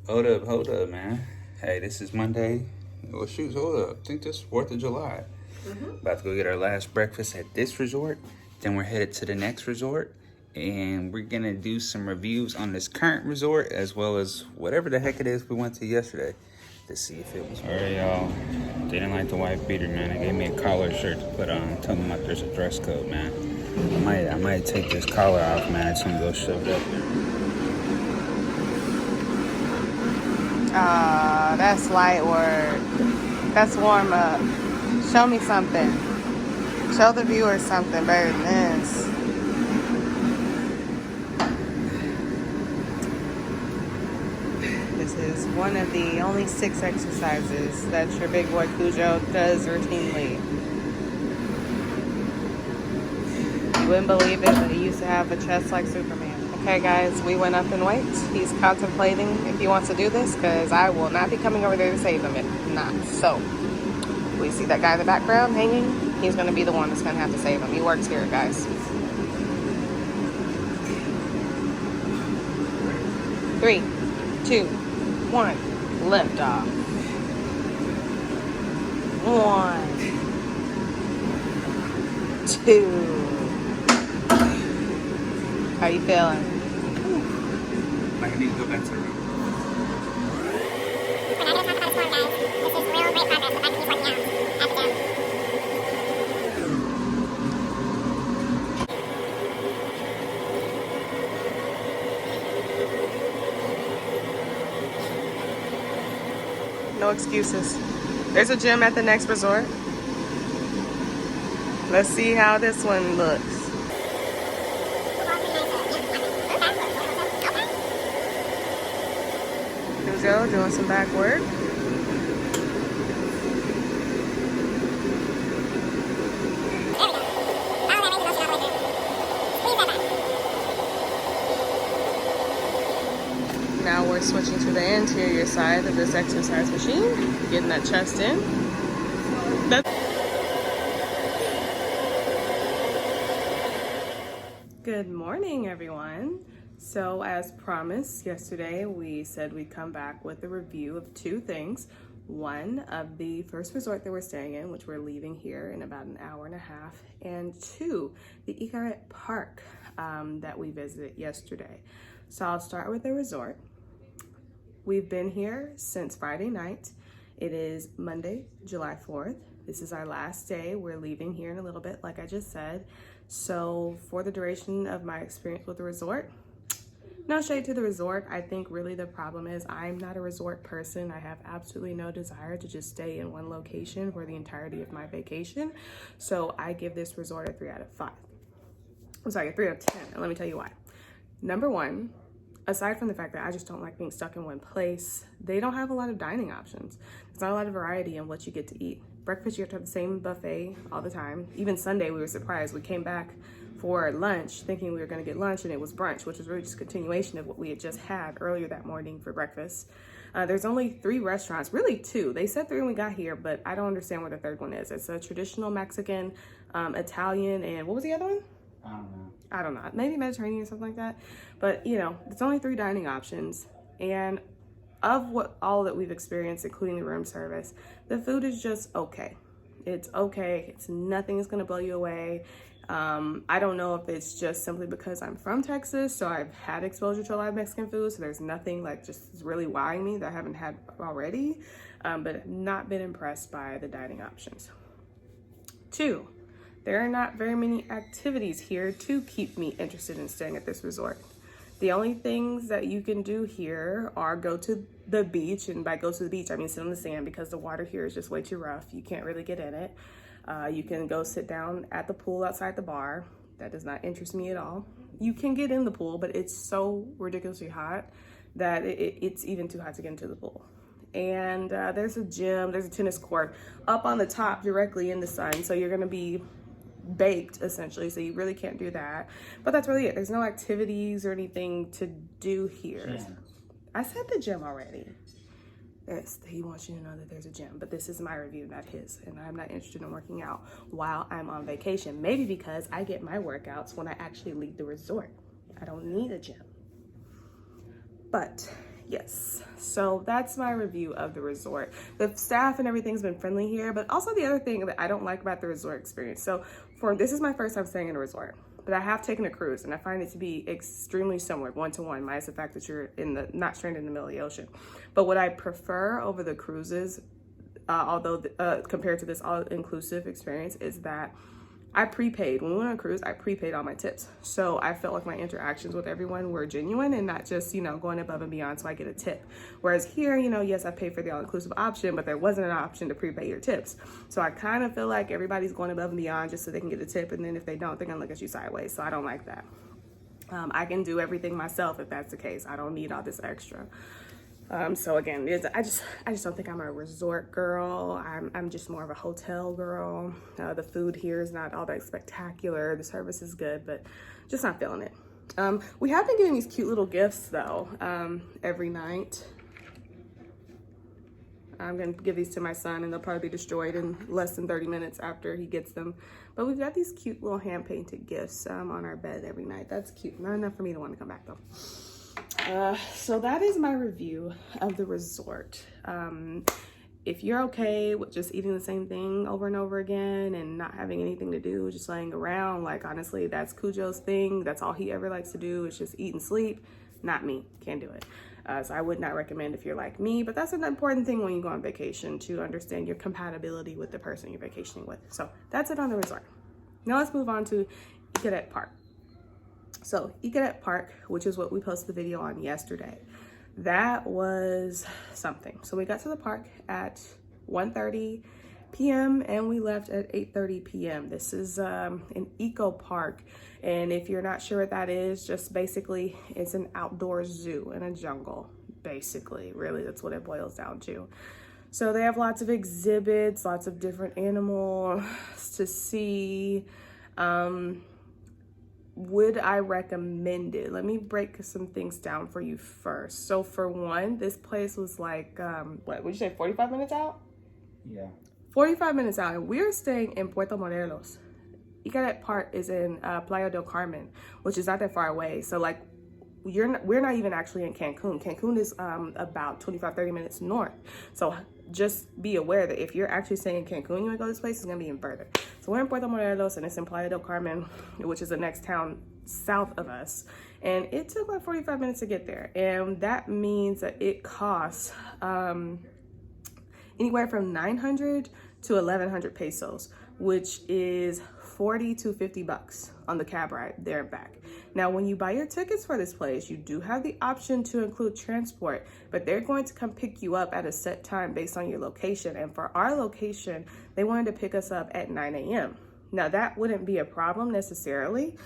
Hold up, man. Hey, this is Monday. Well, shoot, hold up. I think this is 4th of July. About to go get our last breakfast at this resort. Then we're headed to the next resort. And we're going to do some reviews on this current resort as well as whatever the heck it is we went to yesterday to see if it was. All right, y'all. They didn't like the white beater, man. They gave me a collar shirt to put on. Tell them like there's a dress code, man. I might take this collar off, man. It's going to go shove it up there. That's light work. That's warm up. Show me something. Show the viewers something better than this. This is one of the only 6 exercises that your big boy Cujo does routinely. You wouldn't believe it, but he used to have a chest like Superman. Okay, guys, we went up in weight. He's contemplating if he wants to do this because I will not be coming over there to save him if not. So, we see that guy in the background hanging. He's going to be the one that's going to have to save him. He works here, guys. 3, 2, 1. Lift off. 1, 2. How you feeling? Like I need to go back to the room. No excuses. There's a gym at the next resort. Let's see how this one looks. Joe doing some back work. Now we're switching to the anterior side of this exercise machine, getting that chest in. Good morning, everyone. So as promised yesterday, we said we'd come back with a review of 2 things. One, of the first resort that we're staying in, which we're leaving here in about an hour and a half. And 2, the Icaret Park that we visited yesterday. So I'll start with the resort. We've been here since Friday night. It is Monday, July 4th. This is our last day. We're leaving here in a little bit, like I just said. So for the duration of my experience with the resort, no shade to the resort. I think really the problem is I'm not a resort person. I have absolutely no desire to just stay in one location for the entirety of my vacation. So I give this resort a 3 out of 5. I'm sorry, a 3 out of 10. And let me tell you why. Number one, aside from the fact that I just don't like being stuck in one place, they don't have a lot of dining options. There's not a lot of variety in what you get to eat. Breakfast, you have to have the same buffet all the time. Even Sunday, we were surprised. We came back for lunch thinking we were going to get lunch, and it was brunch, which was really just a continuation of what we had just had earlier that morning for breakfast. There's only 3 restaurants, really 2. They said 3 when we got here, but I don't understand where the third one is. It's a traditional Mexican, Italian, and what was the other one? I don't know. Maybe Mediterranean or something like that. But, you know, it's only 3 dining options. And of what all that we've experienced, including the room service, the food is just okay. It's okay. It's nothing is going to blow you away. I don't know if it's just simply because I'm from Texas, so I've had exposure to a lot of Mexican food, so there's nothing like just really wowing me that I haven't had already, but not been impressed by the dining options. 2, there are not very many activities here to keep me interested in staying at this resort. The only things that you can do here are go to the beach, and by go to the beach, I mean sit on the sand because the water here is just way too rough. You can't really get in it. You can go sit down at the pool outside the bar. That does not interest me at all. You can get in the pool, but it's so ridiculously hot that it's even too hot to get into the pool. And there's a gym, there's a tennis court up on the top directly in the sun. So you're gonna be baked essentially, so you really can't do that. But that's really it. There's no activities or anything to do here. Gym. I said the gym already. He wants you to know that there's a gym, but this is my review, not his, and I'm not interested in working out while I'm on vacation. Maybe because I get my workouts when I actually leave the resort. I don't need a gym. But Yes, so that's my review of the resort. The staff and everything's been friendly here, but also the other thing that I don't like about the resort experience. So this is my first time staying in a resort, but I have taken a cruise and I find it to be extremely similar, one-to-one, minus the fact that you're not stranded in the middle of the ocean. But what I prefer over the cruises, compared to this all-inclusive experience, is that I prepaid. When we went on a cruise, I prepaid all my tips. So I felt like my interactions with everyone were genuine and not just, going above and beyond so I get a tip. Whereas here, yes, I paid for the all-inclusive option, but there wasn't an option to prepay your tips. So I kind of feel like everybody's going above and beyond just so they can get a tip. And then if they don't, they're gonna look at you sideways. So I don't like that. I can do everything myself if that's the case. I don't need all this extra. So again, I just don't think I'm a resort girl. I'm just more of a hotel girl. The food here is not all that spectacular. The service is good, but just not feeling it. We have been getting these cute little gifts though, every night. I'm gonna give these to my son and they'll probably be destroyed in less than 30 minutes after he gets them. But we've got these cute little hand-painted gifts on our bed every night. That's cute. Not enough for me to want to come back though. So that is my review of the resort. If you're okay with just eating the same thing over and over again and not having anything to do, just laying around, like honestly, that's Cujo's thing. That's all he ever likes to do is just eat and sleep. Not me, can't do it. So I would not recommend if you're like me, but that's an important thing when you go on vacation, to understand your compatibility with the person you're vacationing with. So that's it on the resort. Now let's move on to Icadet Park. So Icadet Park, which is what we posted the video on yesterday, that was something. So we got to the park at 1:30 p.m. and we left at 8:30 p.m. This is an eco park, and if you're not sure what that is, just basically it's an outdoor zoo in a jungle. Basically, really, that's what it boils down to. So they have lots of exhibits, lots of different animals to see. Would I recommend it? Let me break some things down for you first. So for one, this place was like, what would you say, 45 minutes out? Yeah. 45 minutes out, and we're staying in Puerto Morelos. Icadet Park is in Playa del Carmen, which is not that far away. So like, we're not even actually in Cancun. Cancun is about 25-30 minutes north. So just be aware that if you're actually staying in Cancun, you want to go to this place, it's gonna be even further. So we're in Puerto Morelos and it's in Playa del Carmen, which is the next town south of us. And it took like 45 minutes to get there. And that means that it costs anywhere from 900 to 1100 pesos, which is 40 to 50 bucks on the cab ride there and back. Now, when you buy your tickets for this place, you do have the option to include transport, but they're going to come pick you up at a set time based on your location. And for our location, they wanted to pick us up at 9 a.m. Now, that wouldn't be a problem necessarily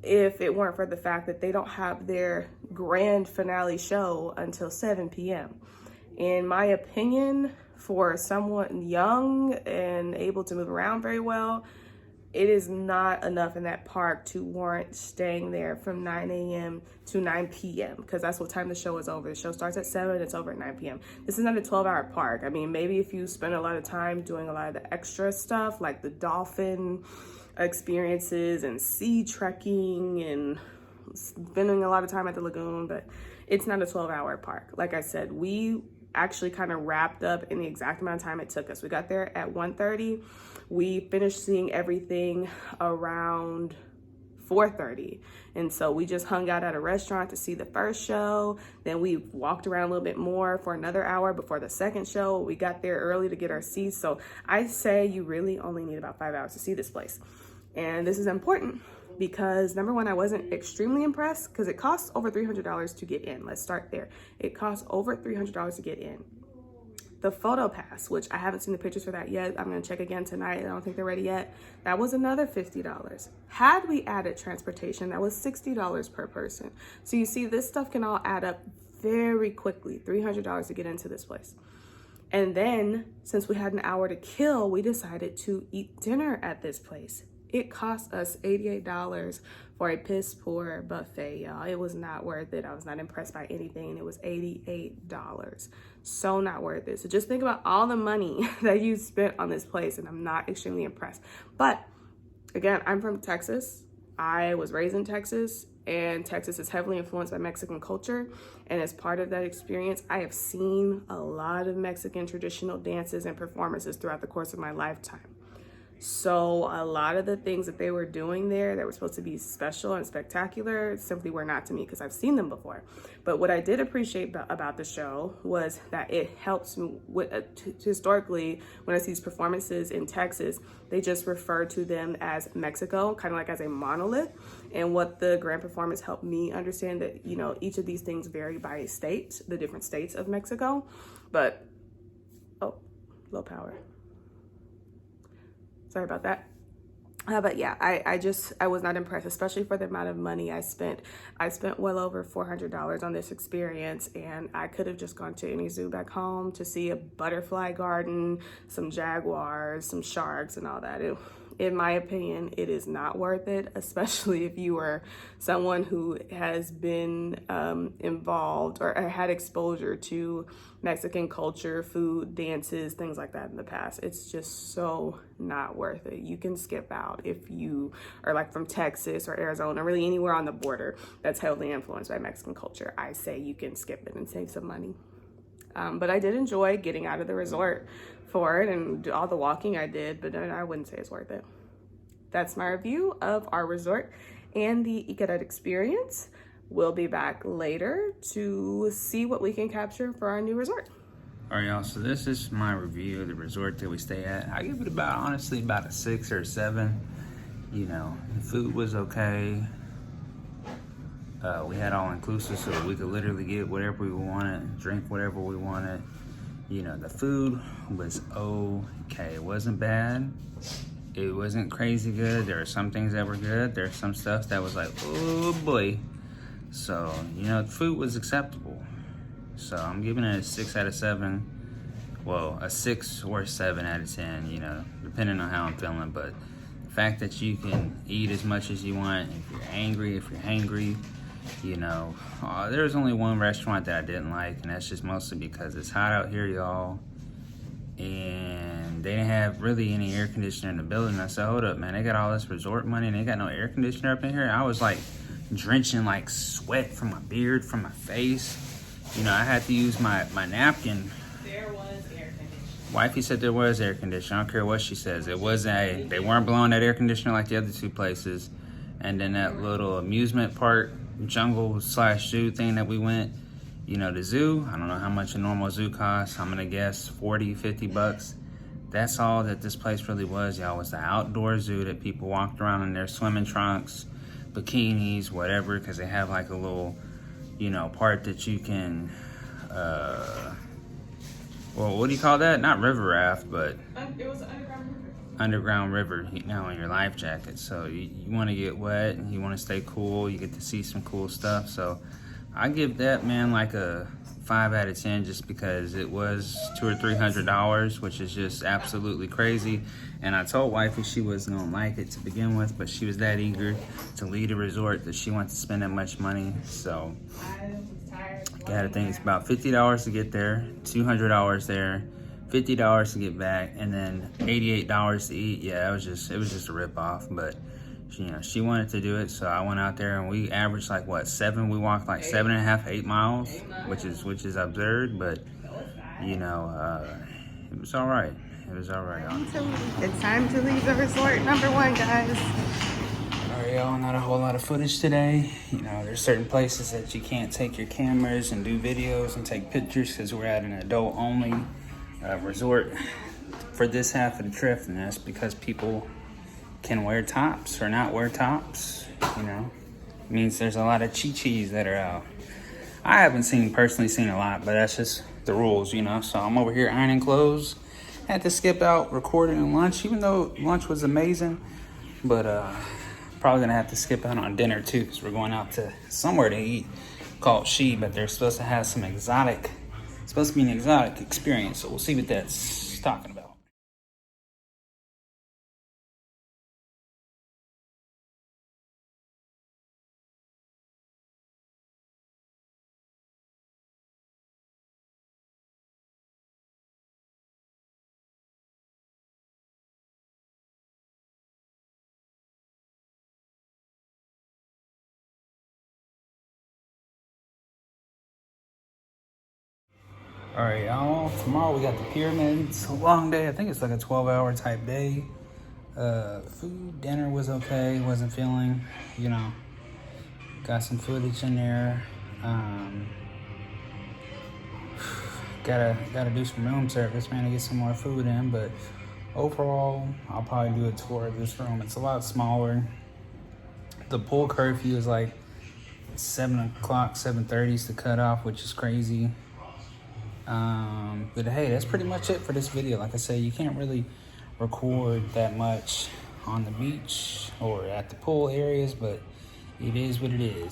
if it weren't for the fact that they don't have their grand finale show until 7 p.m. In my opinion, for someone young and able to move around very well, it is not enough in that park to warrant staying there from 9 a.m. to 9 p.m. because that's what time the show is over. The show starts at 7, it's over at 9 p.m. This is not a 12-hour park. I mean, maybe if you spend a lot of time doing a lot of the extra stuff like the dolphin experiences and sea trekking and spending a lot of time at the lagoon, but it's not a 12-hour park. Like I said, we actually kind of wrapped up in the exact amount of time it took us. We got there at 1:30. We finished seeing everything around 4:30. And so we just hung out at a restaurant to see the first show. Then we walked around a little bit more for another hour before the second show. We got there early to get our seats. So I say you really only need about 5 hours to see this place. And this is important because number one, I wasn't extremely impressed because it costs over $300 to get in. Let's start there. It costs over $300 to get in. The photo pass, which I haven't seen the pictures for that yet. I'm gonna check again tonight. I don't think they're ready yet. That was another $50. Had we added transportation, that was $60 per person. So you see, this stuff can all add up very quickly, $300 to get into this place. And then since we had an hour to kill, we decided to eat dinner at this place. It cost us $88 for a piss poor buffet, y'all. It was not worth it. I was not impressed by anything. It was $88. So not worth it. So just think about all the money that you spent on this place, and I'm not extremely impressed. But again, I'm from Texas. I was raised in Texas. and Texas is heavily influenced by Mexican culture. And as part of that experience, I have seen a lot of Mexican traditional dances and performances throughout the course of my lifetime. So a lot of the things that they were doing there that were supposed to be special and spectacular simply were not to me because I've seen them before. But what I did appreciate about the show was that it helps me with, historically, when I see these performances in Texas, they just refer to them as Mexico, kind of like as a monolith. And what the grand performance helped me understand that, you know, each of these things vary by state, the different states of Mexico. But, oh, low power. Sorry about that. But yeah, I was not impressed, especially for the amount of money I spent. I spent well over $400 on this experience, and I could have just gone to any zoo back home to see a butterfly garden, some jaguars, some sharks, and all that. In my opinion, it is not worth it, especially if you are someone who has been involved or had exposure to Mexican culture, food, dances, things like that in the past. It's just so not worth it. You can skip out if you are like from Texas or Arizona, really anywhere on the border that's heavily influenced by Mexican culture. I say you can skip it and save some money. But I did enjoy getting out of the resort for it and all the walking I did, but I wouldn't say it's worth it. That's my review of our resort and the Icaret experience. We'll be back later to see what we can capture for our new resort. All right, y'all, so this is my review of the resort that we stay at. I give it honestly, about a 6 or a 7. You know, the food was okay. We had all-inclusive, so we could literally get whatever we wanted, drink whatever we wanted. You know, the food was okay. It wasn't bad. It wasn't crazy good. There were some things that were good. There's some stuff that was like, oh boy. So, you know, the food was acceptable. So I'm giving it a 6 out of 7. Well, a 6 or a 7 out of 10, you know, depending on how I'm feeling. But the fact that you can eat as much as you want, if you're angry, if you're hangry, you know, there's only one restaurant that I didn't like, and that's just mostly because it's hot out here, y'all. And they didn't have really any air conditioner in the building. I said, hold up, man, they got all this resort money and they got no air conditioner up in here. I was like drenching like sweat from my beard, from my face. You know, I had to use my napkin. There was air conditioning. Wifey said there was air conditioning. I don't care what she says. It wasn't they weren't blowing that air conditioner like the other two places. And then that little amusement park, jungle/zoo thing that we went, you know, the zoo, I don't know how much a normal zoo costs. I'm gonna guess 40, 50 bucks. That's all that this place really was, y'all, was the outdoor zoo that people walked around in their swimming trunks, bikinis, whatever, because they have like a little, you know, part that you can, well, what do you call that? Not river raft, but It was an underground river. Underground river, you know, in your life jacket. So you want to get wet, you want to stay cool, you get to see some cool stuff. So I give that, man, like a 5 out of 10 just because it was $200 or $300, which is just absolutely crazy. And I told wifey she wasn't gonna like it to begin with, but she was that eager to leave a resort that she wanted to spend that much money. So I was tired. gotta think it's about $50 to get there, $200 there, $50 to get back, and then $88 to eat. Yeah, it was just a rip off. But you know, she wanted to do it, so I went out there and we averaged like what, 7? We walked like 7.5, 8 miles, which is absurd. But you know, it was all right. It was all right. It's time to leave the resort number 1, guys. All right, y'all, not a whole lot of footage today. You know, there's certain places that you can't take your cameras and do videos and take pictures because we're at an adult-only resort for this half of the trip, and that's because people can wear tops or not wear tops. You know, it means there's a lot of chi-chis that are out. I haven't personally seen a lot, but that's just the rules, you know. So I'm over here ironing clothes. Had to skip out recording lunch, even though lunch was amazing. But probably gonna have to skip out on dinner too, because we're going out to somewhere to eat called She, but they're supposed to have some exotic. It's supposed to be an exotic experience, so we'll see what that's talking about. All right, y'all. Tomorrow we got the pyramids. A long day. I think it's like a 12-hour type day. Food, dinner was okay. Wasn't feeling, you know. Got some footage in there. Gotta do some room service, man, to get some more food in. But overall, I'll probably do a tour of this room. It's a lot smaller. The pool curfew is like 7 o'clock, 7:30 is the cutoff, which is crazy. But hey, that's pretty much it for this video. Like I said, you can't really record that much on the beach or at the pool areas, but it is what it is.